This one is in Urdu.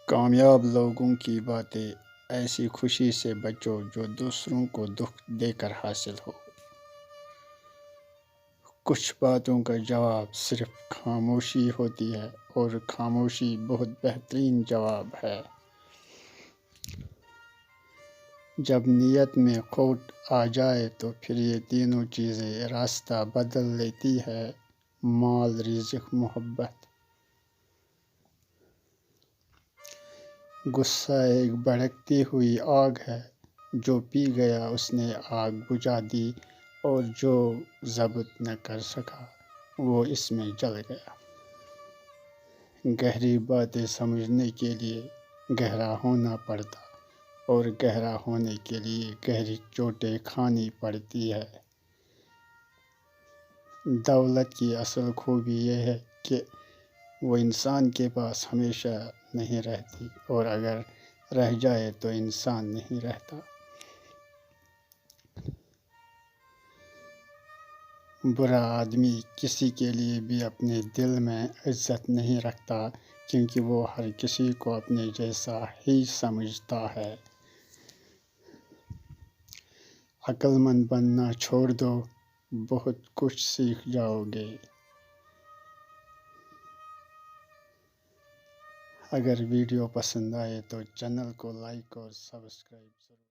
کامیاب لوگوں کی باتیں ایسی خوشی سے بچو جو دوسروں کو دکھ دے کر حاصل ہو۔ کچھ باتوں کا جواب صرف خاموشی ہوتی ہے اور خاموشی بہت بہترین جواب ہے۔ جب نیت میں کھوٹ آ جائے تو پھر یہ تینوں چیزیں راستہ بدل لیتی ہے: مال، رزق، محبت۔ غصہ ایک بھڑکتی ہوئی آگ ہے، جو پی گیا اس نے آگ بجھا دی اور جو ضبط نہ کر سکا وہ اس میں جل گیا۔ گہری باتیں سمجھنے کے لیے گہرا ہونا پڑتا اور گہرا ہونے کے لیے گہری چوٹیں کھانی پڑتی ہے۔ دولت کی اصل خوبی یہ ہے کہ وہ انسان کے پاس ہمیشہ نہیں رہتی، اور اگر رہ جائے تو انسان نہیں رہتا۔ برا آدمی کسی کے لیے بھی اپنے دل میں عزت نہیں رکھتا، کیونکہ وہ ہر کسی کو اپنے جیسا ہی سمجھتا ہے۔ عقل مند بننا چھوڑ دو، بہت کچھ سیکھ جاؤ گے۔ اگر ویڈیو پسند آئے تو چینل کو لائک اور سبسکرائب ضرور